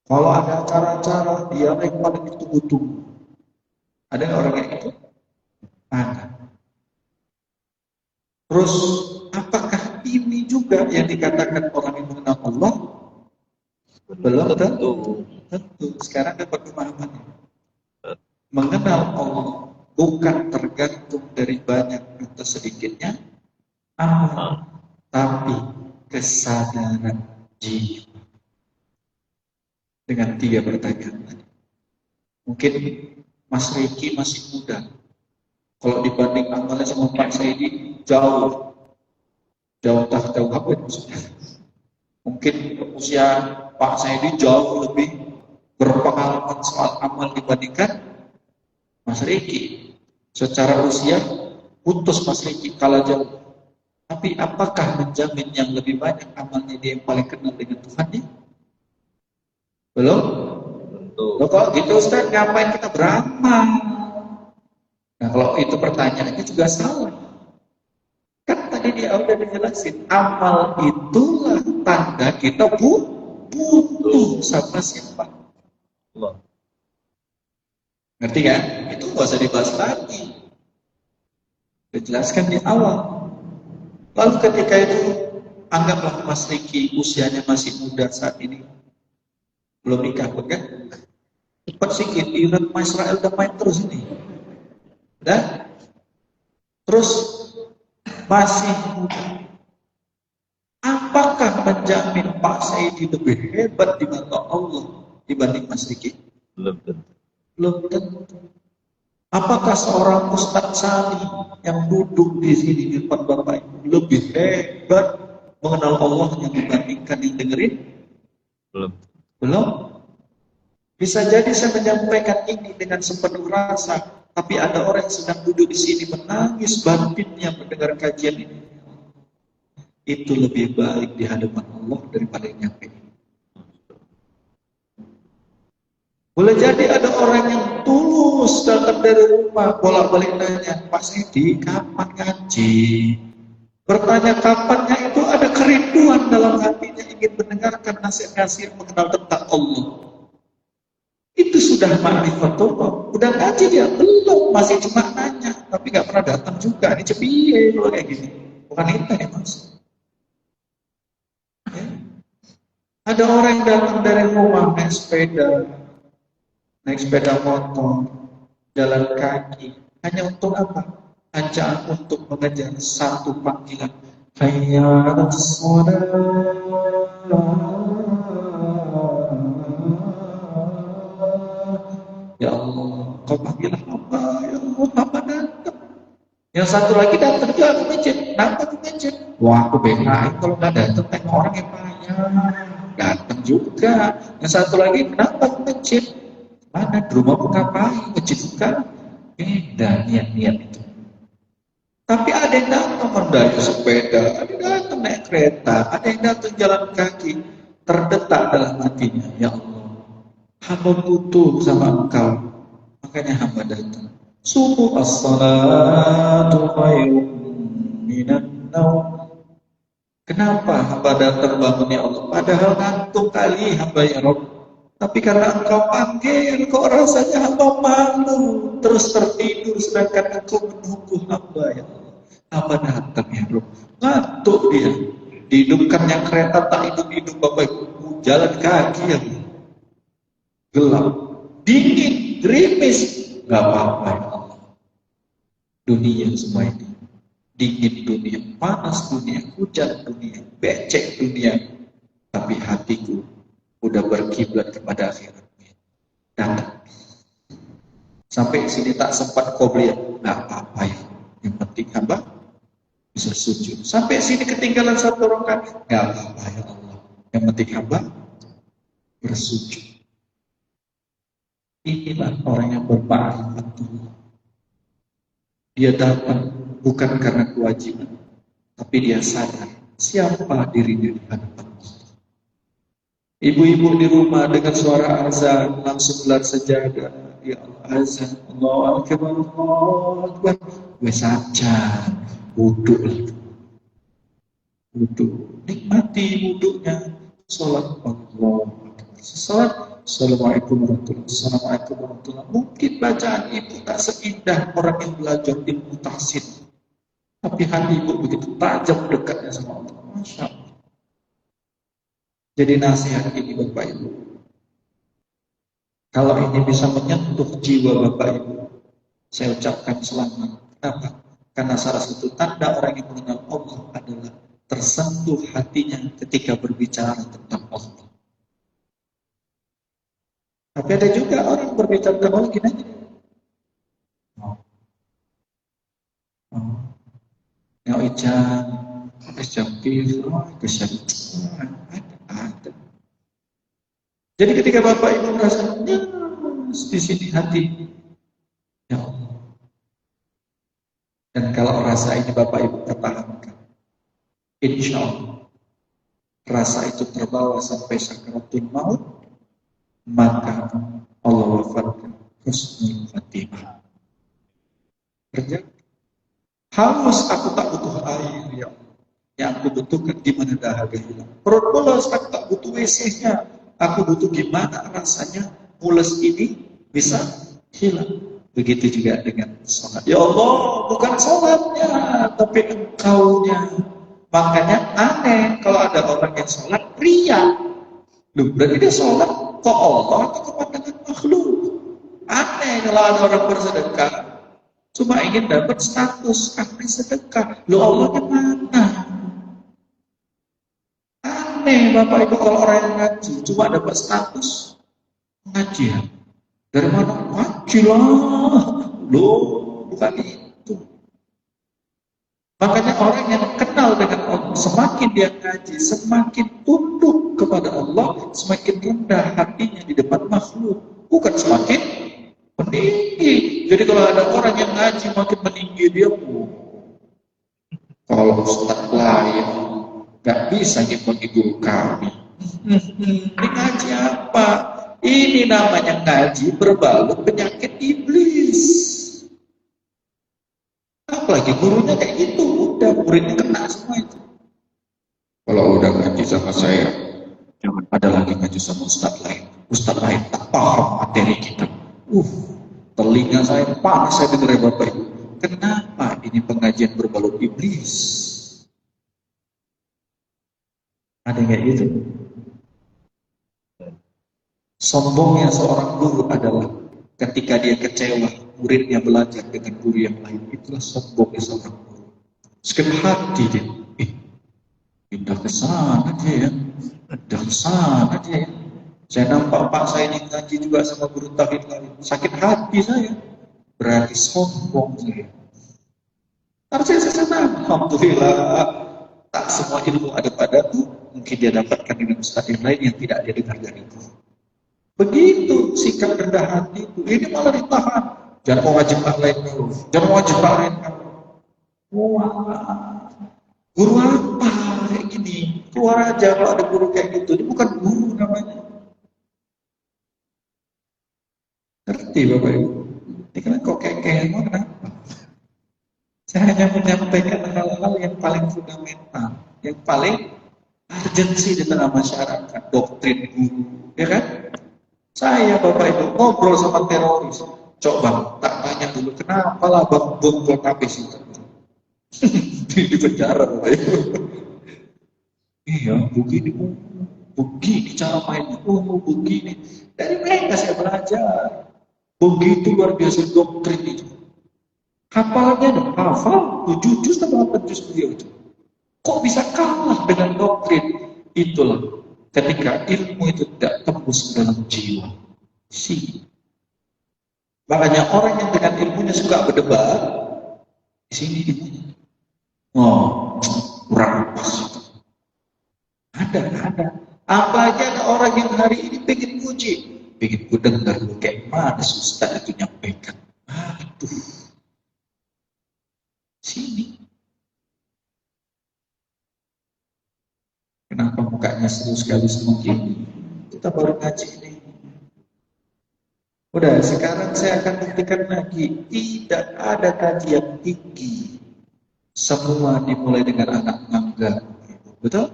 Kalau ada acara-acara, dia yang paling ditunggu-tunggu. Ada nggak orang kayak itu? Ada. Terus, apakah ini juga yang dikatakan orang yang mengenal Allah? Belum tentu. Sekarang dapat pemahamannya. Mengenal Allah bukan tergantung dari banyak atau sedikitnya amal, tapi kesadaran jiwa. Dengan 3 pertanyaan tadi. Mungkin Mas Riki masih muda. Kalau dibanding amalnya sama Pak Saidi jauh apa itu maksudnya? Mungkin usia Pak Saidi jauh lebih berpengalaman soal amal dibandingkan Mas Riki. Secara usia putus Mas Riki kalah jauh. Tapi apakah menjamin yang lebih banyak amalnya dia yang paling kenal dengan Tuhannya? Belum? Loh, kalau gitu Ustaz, ngapain kita beramal? Nah, kalau itu pertanyaannya juga salah. Kan tadi dia udah dijelasin, amal itulah tanda kita butuh sama siapa. Allah. Ngerti kan? Itu nggak usah dibahas lagi. Dijelaskan di awal. Lalu ketika itu, anggaplah Mas Riki usianya masih muda saat ini. Belum nikah pun kan? Cepat sikit, Iran Israel udah main terus ini. Dan terus masih muda. Apakah menjamin Pak Saidi lebih hebat di mata Allah dibanding Mas Riki? Belum tentu. Apakah seorang Ustadz Salih yang duduk di sini di depan Bapak Ibu lebih hebat mengenal Allah yang dibandingkan yang dengerin? Belum. Bisa jadi saya menyampaikan ini dengan sepenuh rasa, tapi ada orang yang sedang duduk di sini menangis batinnya mendengar kajian ini. Itu lebih baik di hadapan Allah daripada yang nyampe. Boleh jadi ada orang yang tulus datang dari rumah, bolak-balik nanya, Pak Sidi, kapan ngaji? Bertanya kapannya itu ada kerinduan dalam hatinya ingin mendengarkan nasihat-nasihat mengenal tentang Allah. Itu sudah ma'rifatullah. Udah ngaji dia? Belum, masih cuma nanya, tapi gak pernah datang juga. Ini cepiye kalau kayak gini. Bukan itu ya Mas. Ya. Ada orang yang datang dari rumah naik sepeda motor, jalan kaki. Hanya untuk apa? Hanya untuk mengejar satu panggilan. Hayya 'alas shalah. Ya Allah, kau panggil hamba, ya Allah, hamba datang. Yang satu lagi datang juga ke masjid. Kenapa ke masjid? Wah, aku benain kalau nggak datang tengok orang yang payah. Datang juga. Yang satu lagi, kenapa ke masjid? Mana di rumah pun ngapain? Masjid bukan. Beda niat-niat itu. Tapi ada yang datang mendayu sepeda, ada yang datang naik kereta, ada yang datang jalan kaki. Terdetak dalam hatinya, ya Allah, hamba butuh sama engkau. Makanya hamba datang. Subuh as-salatu khairun minan naum. Kenapa hamba datang bangun ya Allah? Padahal ngantuk kali hamba ya Rabb. Tapi karena engkau panggil, kok rasanya hamba malu. Terus tertidur sedangkan engkau menunggu hamba ya Allah. Hamba datang ya Rabb. Ngantuk dia. Dihidupkan yang kereta tak hidup-hidup Bapak Ibu. Jalan kaki ya Allah. Gelap. Dingin. Gerimis. Gak apa-apa ya Allah. Dunia semua ini. Dingin dunia, panas dunia, hujan dunia, becek dunia. Tapi hatiku udah berkiblat kepada akhirat. Datang. Sampai sini tak sempat qobliyah. Gak apa-apa ya. Yang penting hamba bisa sujud. Sampai sini ketinggalan satu rakaat. Gak apa-apa ya Allah. Yang penting hamba bersujud. Inilah orang yang berma'rifatullah. Dia datang bukan karena kewajiban, tapi dia sadar siapa dirinya di hadapan Allah. Ibu-ibu di rumah dengan suara azan langsung gelar sejadah. Ya Allah, azan, Allahu Akbar, Allahu Akbar. Gue saja wudhu. Wudhu, nikmati wudhunya. Salat Allah. Salat. Assalamualaikum warahmatullahi wabarakatuh. Assalamualaikum warahmatullahi wabarakatuh. Mungkin bacaan ibu tak seindah orang yang belajar ilmu tahsin, tapi hati ibu begitu tajam dekatnya sama Allah. Masya Allah. Jadi nasihat ini Bapak Ibu, kalau ini bisa menyentuh jiwa Bapak Ibu, saya ucapkan selamat. Kenapa? Karena salah satu tanda orang yang mengenal Allah adalah tersentuh hatinya ketika berbicara tentang Allah. Tapi ada juga orang berbicara tentang Allah gini aja. Yang ijan, jampi, kesyariatan, ada. Jadi ketika Bapak Ibu merasa di sini hati, ya Allah. Dan kalau rasa ini Bapak Ibu pertahankan, insya Allah rasa itu terbawa sampai sakaratul maut, maka Allah wafatkan husnul khatimah. Terjadi. Haus aku tak butuh air ya Allah. Yang aku butuhkan gimana dahaga hilang. Perut mules aku tak butuh WC-nya. Aku butuh gimana rasanya mules ini bisa hilang. Begitu juga dengan sholat. Ya Allah, bukan sholatnya, tapi engkaunya. Makanya aneh kalau ada orang yang sholat ria. Loh, berarti dia sholat ke Allah atau kepada makhluk? Aneh kalau ada orang bersedekah cuma ingin dapat status ahli sedekah. Loh, Allahnya mana? Aneh Bapak Ibu kalau orang yang ngaji cuma dapat status pengajian. Dari mana? Ngaji lah. Loh, bukan itu. Makanya orang yang kenal dengan Allah, semakin dia ngaji, semakin tunduk kepada Allah, semakin rendah hatinya di depan makhluk. Bukan semakin meninggi. Jadi kalau ada orang yang ngaji makin meninggi, dia kalau ustaz lain gak bisa menghibur kami. Ini ngaji apa? Ini namanya ngaji berbalut penyakit iblis. Apalagi gurunya kayak gitu, udah muridnya kena semua itu. Kalau udah ngaji sama saya, jangan ada lagi ngaji sama ustaz lain. Ustaz lain tak paham materi kita. Telinga saya panas saya dengar Bapak Ibu. Kenapa ini pengajian berbalut iblis? Ada yang kayak gitu. Sombongnya seorang guru adalah ketika dia kecewa muridnya belajar dengan guru yang lain. Itulah sombongnya seorang guru. Skip hati dia. Pindah ke sana dia ya. Pindah ke sana dia ya. Saya nampak pak saya ini ngaji juga sama guru tauhid lain. Sakit hati saya. Berarti sombong saya. Harusnya saya senang. Alhamdulillah. Tak semua ilmu ada padaku. Mungkin dia dapatkan dengan ustaz yang lain yang tidak dia dengar dariku. Begitu sikap rendah hati itu. Ini malah ditahan. Jangan mau wajib lain dulu. Jangan mau wajib lain dulu. Wah, guru apa kayak gini? Keluar aja kalau ada guru kayak gitu. Ini bukan guru namanya. Ngerti Bapak Ibu? Ini kan kok kayak kenapa? Saya hanya menyampaikan hal-hal yang paling fundamental, yang paling urgensi di tengah masyarakat, doktrin guru, ya kan? Saya Bapak Ibu ngobrol sama teroris. Coba tak tanya dulu kenapa lah bang bom habis itu? Di penjara Bapak Ibu. Iya, begini cara mainnya. Begini. Dari mereka saya belajar. Begitu luar biasa doktrin itu. Hafalnya dong, hafal 7 juz atau 8 juz beliau itu. Kok bisa kalah dengan doktrin? Itulah ketika ilmu itu tidak tembus dalam jiwa. Makanya orang yang dengan ilmunya suka berdebat, di sini ilmunya. Oh, kurang pas. Ada. Apalagi ada orang yang hari ini pengen puji. Pengen ku dengar kayak mana Ustaz itu nyampaikan. Aduh. Sini. Kenapa mukanya seru sekali semua ini? Kita baru ngaji ini. Udah, sekarang saya akan buktikan lagi. Tidak ada kajian tinggi. Semua dimulai dengan anak tangga. Betul?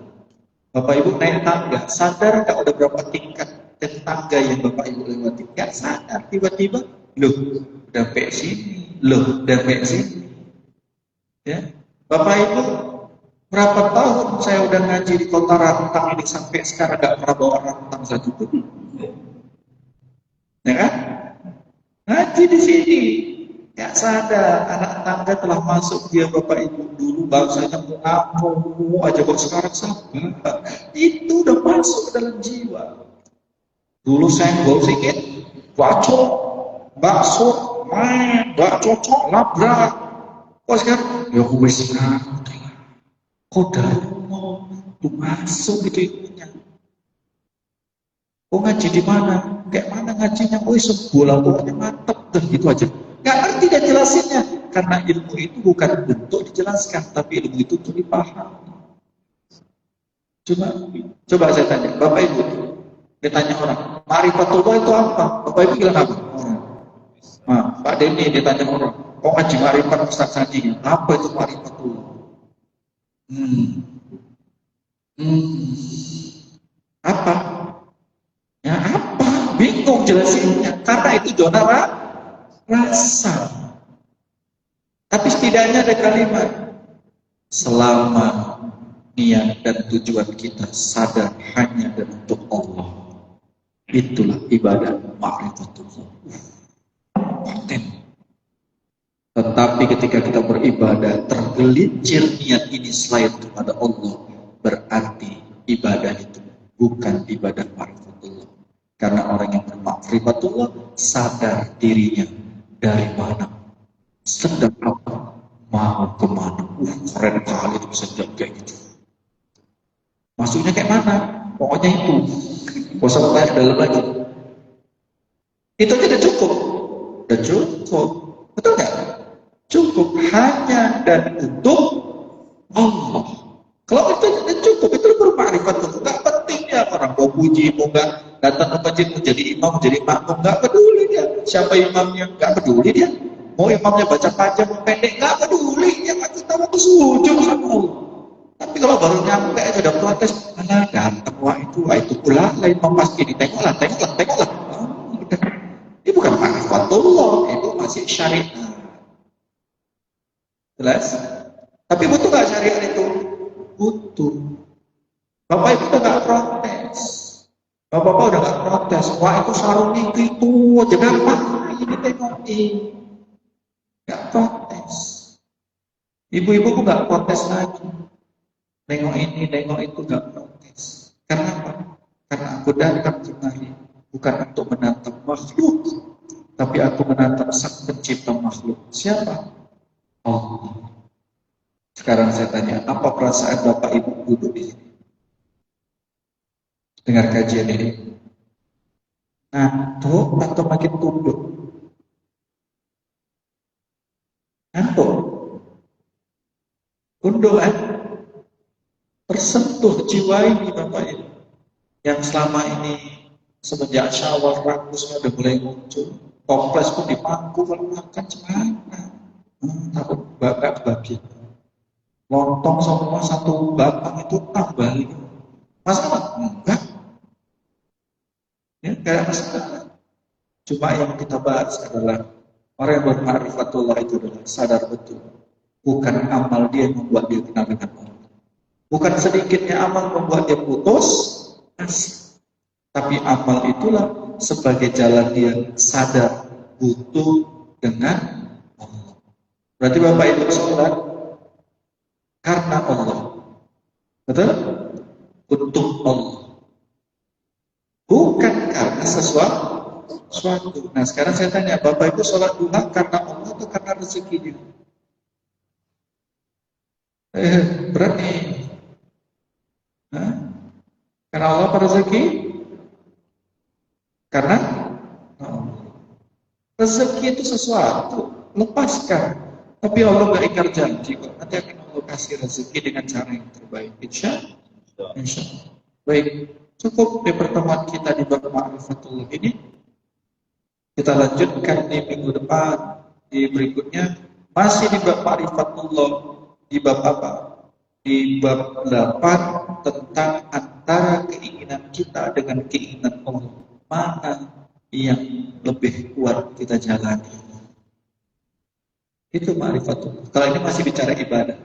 Bapak Ibu naik tangga. Sadar nggak udah berapa tingkat tangga yang Bapak Ibu lewati? Nggak sadar. Tiba-tiba, loh, udah sampai sini. Loh, udah sampai sini. Ya, Bapak Ibu, berapa tahun saya udah ngaji di kota Rantang ini sampai sekarang nggak pernah bawa rantang satu pun. Ya kan? Ngaji di sini, nggak sadar anak tangga telah masuk dia Bapak Ibu dulu bangsanya mau aja kok sekarang sabar. Itu udah masuk ke dalam jiwa. Dulu saya bau sedikit, bacok, bakso, main, bak cocok, labrak. Kok sekarang? Ya gue sekarang. Kok dari mau tuh masuk gitu ilmunya. Oh ngaji di mana? Kayak mana ngajinya? Oh sebulan pokoknya mantep dan gitu aja. Gak ngerti dia jelasinnya. Karena ilmu itu bukan untuk dijelaskan, tapi ilmu itu untuk dipahami. Coba saya tanya, Bapak Ibu, dia tanya orang, ma'rifatullah itu apa? Bapak Ibu bilang apa? Nah, Pak Denny dia tanya orang, kok ngaji ma'rifat Ustaz Sandi? Apa itu ma'rifatullah? Apa? Ya apa? Bingung jelasinnya. Karena itu zona rasa. Tapi setidaknya ada kalimat. Selama niat dan tujuan kita sadar hanya dan untuk Allah. Itulah ibadah ma'rifatullah. Paten. Tetapi ketika kita beribadah tergelincir niat ini selain kepada Allah, berarti ibadah itu bukan ibadah ma'rifatullah. Karena orang yang berma'rifatullah sadar dirinya dari mana, sedang apa, mau kemana. Keren kali itu bisa jawab kayak gitu. Maksudnya kayak mana? Pokoknya itu. Gak usah tanya dalam lagi. Itu aja udah cukup. Udah cukup. Betul nggak? Cukup hanya dan untuk Allah. Kalau itu udah cukup, itu baru ma'rifat. Nggak penting ya orang mau puji, mau nggak datang ke masjid, mau jadi imam, jadi makmum, nggak peduli dia. Siapa imamnya? Nggak peduli dia. Mau imamnya baca panjang, mau pendek, nggak peduli. Yang kita mau sujud sama Allah. Tapi kalau baru nyampe aja udah protes, alah ganteng wah itu pula lain imam pasti ditengoklah. Ini bukan ma'rifatullah, itu masih syariat. Jelas? Tapi butuh nggak syariat itu? Butuh. Bapak Ibu udah nggak protes. Bapak-bapak udah nggak protes. Wah itu sarung itu aja ngapain ini tengokin. Nggak protes. Ibu-ibu pun nggak protes lagi. Nengok ini, nengok itu nggak protes. Karena apa? Karena aku datang kemari bukan untuk menatap makhluk, tapi aku menatap sang pencipta makhluk. Siapa? Allah. Sekarang saya tanya, apa perasaan Bapak Ibu duduk di sini? Dengar kajian ini. Ngantuk atau makin tunduk? Ngantuk. Tunduk kan? Tersentuh jiwa ini Bapak Ibu. Yang selama ini semenjak Syawal rakusnya udah mulai muncul. Kompleks pun dipangku kalau makan cemana. Takut bakar babi. Lontong semua satu batang itu tambah lagi. Masalah? Enggak. Ya, kayak masalah. Cuma yang kita bahas adalah orang yang berma'rifatullah itu adalah sadar betul. Bukan amal dia yang membuat dia kenal dengan Allah. Bukan sedikitnya amal membuat dia putus asa. Tapi amal itulah sebagai jalan dia sadar butuh dengan Allah. Berarti Bapak Ibu sholat karena Allah. Betul? Untuk Allah. Bukan karena sesuatu. Nah sekarang saya tanya, Bapak Ibu sholat duha karena Allah atau karena rezekinya? Berani. Karena Allah apa rezeki? Karena rezeki itu sesuatu, lepaskan. Tapi Allah gak ingkar janji kok. Nanti akan Allah kasih rezeki dengan cara yang terbaik. Insya Allah. Baik, cukup di pertemuan kita di bab Ma'rifatullah ini. Kita lanjutkan di minggu depan, di berikutnya. Masih di bab Ma'rifatullah. Di bab apa? Di bab 8 tentang antara keinginan kita dengan keinginan Allah. Mana yang lebih kuat kita jalani? Itu ma'rifatullah. Kalau ini masih bicara ibadah.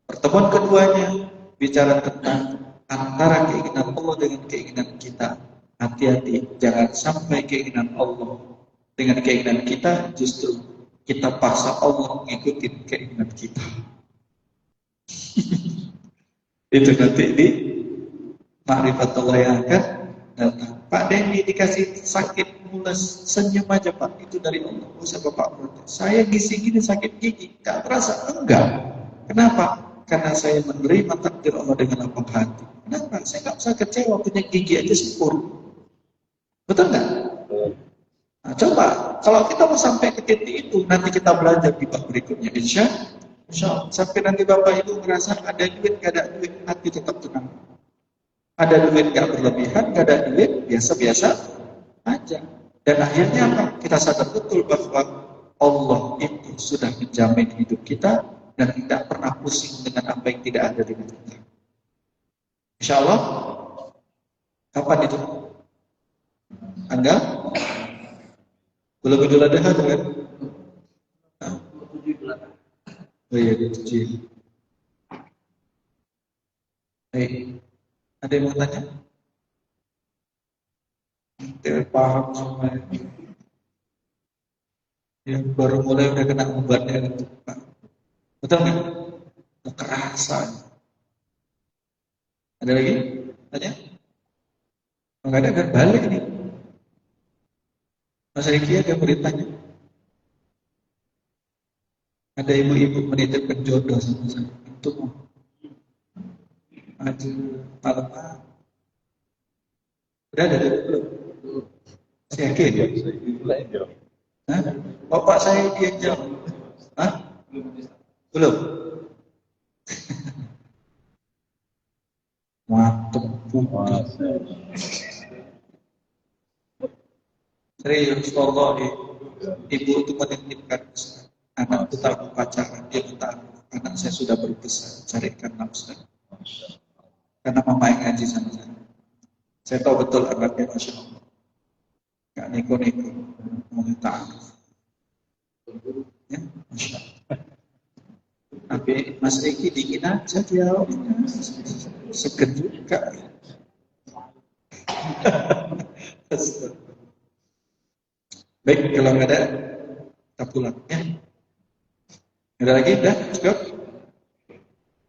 Pertemuan keduanya bicara tentang antara keinginan Allah dengan keinginan kita. Hati-hati, jangan sampai keinginan Allah dengan keinginan kita justru kita paksa Allah mengikuti keinginan kita. Itu nanti di ma'rifatullah yang akan datang. Pak Denny dikasih sakit mules, senyum aja Pak, itu dari Allah. Usah Bapak protes. Saya gini sakit gigi, gak terasa? Enggak. Kenapa? Karena saya menerima takdir Allah dengan lapang hati. Kenapa? Saya gak usah kecewa, punya gigi aja sempurna. Betul nggak? Nah, coba, kalau kita mau sampai ke titik itu, nanti kita belajar di bab berikutnya. Insya Allah. Sampai nanti Bapak Ibu merasa ada duit, gak ada duit, hati tetap tenang. Ada duit gak berlebihan, gak ada duit, biasa-biasa aja. Dan akhirnya apa? Kita sadar betul bahwa Allah itu sudah menjamin hidup kita dan tidak pernah pusing dengan apa yang tidak ada dengan kita. Insya Allah, kapan itu? Tanggal? Belum Idul Adha kan? Oh iya, 7. Baik. Ada yang mau tanya? Tidak paham semua. Yang baru mulai udah kena obatnya gitu, Pak. Betul nggak? Kekerasan. Ada lagi? Tanya? Nggak ada kan balik nih. Mas Riki ada beritanya. Ada ibu-ibu menitipkan jodoh sama saya. Itu mau. Maju malam. Udah ada belum? Saya yakin. Hah? Bapak saya dia jauh. Hah? Belum. Mateng putih. Serius, Allah ibu itu menitipkan anak itu tak mau pacaran, dia minta anak saya sudah berbesar, carikan nafsu. Karena mama yang ngaji sama saya. Saya tahu betul anaknya, Masya Allah. Gak neko-neko, mau minta ya, Masya Allah. Tapi Mas Riki dingin aja dia, segan juga. Baik, kalau nggak ada, kita pulang ya. Ada lagi? Udah? Cukup?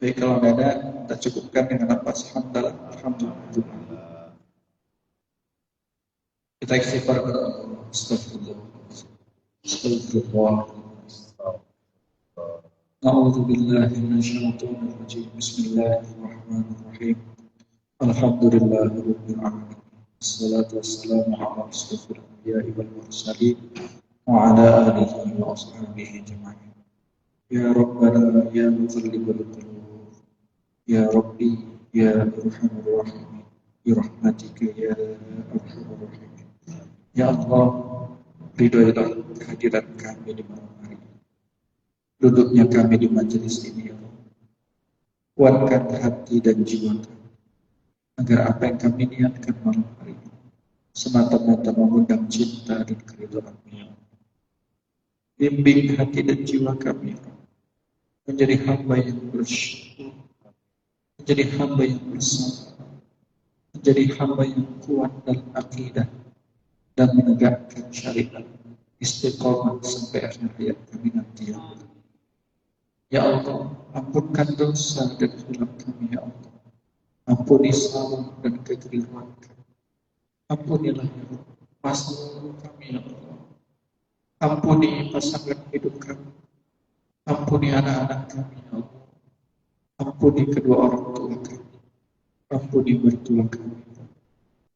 Baik, kalau nggak ada, kita cukupkan dengan apa? Alhamdulillah. Kita istighfar kepada Allah. Astagfirullah. Astagfirullah. A'udzu billahi minasyaitonir rajim. Bismillahirrahmanirrahim. Alhamdulillahirabbil alamin. Wassalatu wassalamu ala asyrofil anbiya'i wal mursalin wa ala alihi wa ashabihi ajma'in. Ya Rabbana ya muqallibal qulub, ya Rabbi ya arhamar rahimin, bi rahmatika ya arhamar rahimin. Ya Allah, ridhoilah kehadiran kami di malam hari ini. Duduknya kami di majelis ini, ya Allah. Kuatkan hati dan jiwa kami, agar apa yang kami niatkan malam hari ini semata-mata mengundang cinta dan keridhaan-Mu, ya Allah. Bimbing hati dan jiwa kami, ya Allah, menjadi hamba yang bersyukur, menjadi hamba yang bersabar, menjadi hamba yang kuat dalam akidah dan menegakkan syariat istiqomah sampai akhir hayat kami nanti, ya Allah. Ya Allah, ampunkan dosa dan hilaf kami, ya Allah. Ampuni salah dan kekeliruan kami. Ampunilah, ya Allah, masa lalu kami, ya Allah. Ampuni pasangan hidup kami. Ampuni anak-anak kami, ya Allah. Ampuni kedua orang tua kami. Ampuni mertua kami.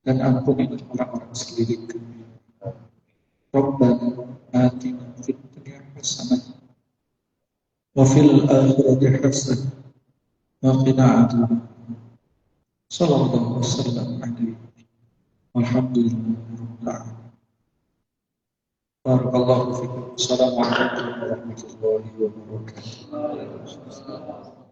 Dan ampunilah orang-orang sekeliling kami. Rabbana atina fid dunya hasanah wa fil akhirati hasanah wa qina adzabannar. Sallallahu wasallam alaihi walhamdulillahirabbil alamin. Barakallahu fikum. Assalamualaikum warahmatullahi wabarakatuh.